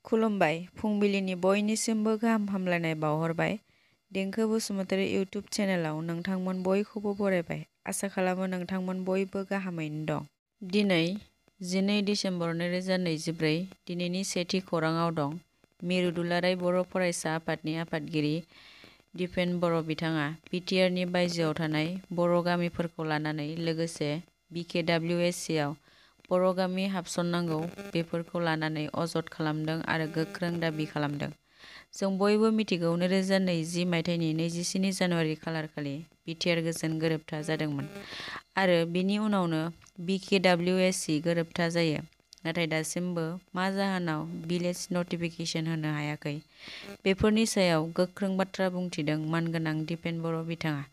खुलुमबाय फुंबिलिनि बयनिसिमबो गाहाम हामलायनाय बावहरबाय। देंखो बसुमतारी इउटुब चेनेलाव नोंथांमोन बयखौबो बरायबाय। आसा खालामो नोंथांमोन बयबो गाहामैनो दं। दिनै 12 डिसेम्बर 2024 दिनैनि सेथि खौराङाव दं। मिरु दुलाराय बर' फरायसा आफादनि आफादगिरि दिपेन बर' बिथाङा बिटिआरनि बायजोआव थानाय बर' गामिफोरखौ लानानै लोगोसे बिकेडब्लिउएससिआव बर' गामि हाबसननांगौ बेफोरखौ लानानै अजद खालामदों आरो गोख्रों दाबि खालामदों। जों बयबो मिथिगौ 2020 मायथाइनि 27 जानुवारि खालारखालि बिटिआर गोजोन गोरोबथा जादोंमोन आरो बिनि उनावनो बिकेडब्लिउएससि गोरोबथा जायो। नाथाय दासिमबो मा जाहोनाव भिलेज नटिफिकेसन होनो हायाखै बेफोरनि सायाव गोख्रों बाथ्रा बुंथिदों मानगोनां दिपेन बर' बिथाङा।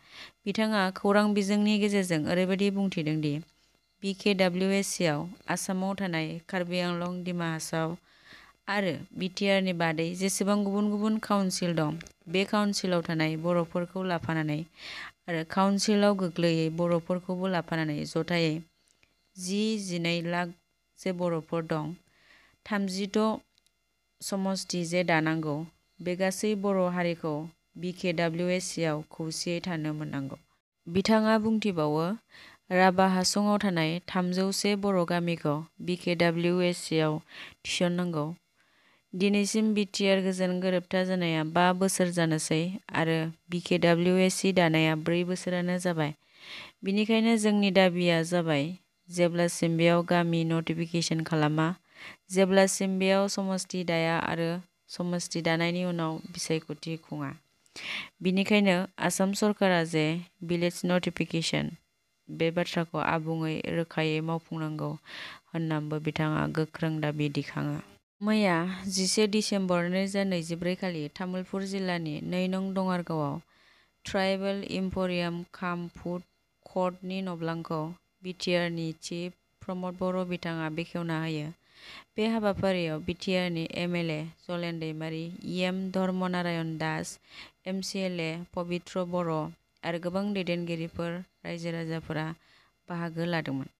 बिथाङा खौरां बिजोंनि गेजेरजों ओरैबायदि बुंथिदों दि बिकेडब्लिउएससिआव आसामाव थानाय कार्बि आंलं, डिमा हासाव आरो बिटिआरनि बादै जेसेबां गुबुन गुबुन काउन्सिल दं बे काउन्सिलाव थानाय बर'फोरखौ लाफानानै आरो काउन्सिलाव गोग्लैयै बर'फोरखौबो लाफानानै जथायै 12 लाख जे बर'फोर दं 36 समस्ति जे दानांगौ बे गासै बर' हारिखौ बिकेडब्लिउएससिआव खौसेयै थानो मोननांगौ। बिथाङा बुंथिबावो राभा हासंआव थानाय 301 बर' गामिखौ बिकेडब्लिउएससिआव थिसननांगौ। दिनैसिम बिटिआर गोजोन गोरोबथा जानाया 5 बोसोर जानोसै आरो बिकेडब्लिउएससि दानाया 4 बोसोरानो जाबाय। बिनिखायनो जोंनि दाबिया जाबाय जेब्लासिम बेयाव गामि नटिफिकेसन खालामा, जेब्लासिम बेयाव समस्ति दाया आरो समस्ति दानायनि उनाव बिसायख'थि खुङा। बिनिखायनो आसाम सरकारा जे भिलेज नटिफिकेसन बे बाथ्राखौ आबुङै रोखायै मावफुंनांगौ होननानैबो बिथाङा गोख्रों दाबि दिखाङो। मैया 11 डिसेम्बर 2024 खालि तामुलपुर जिल्लानि 2 नं दङारगावआव ट्राइबेल इम्प'रियाम काम फुड क'र्टनि नब्लांखौ बिटिआरनि चिफ प्रमद बर' बिथाङा बेखेवना होयो। बे हाबाफारियाव बिटिआरनि एमएलए जलेन दैमारि, इएम धर्मनारायण दास, एमसिएलए पबित्र बर' आरो गोबां दैदेनगिरिफोर, रायजो राजाफोरा बाहागो लादोंमोन।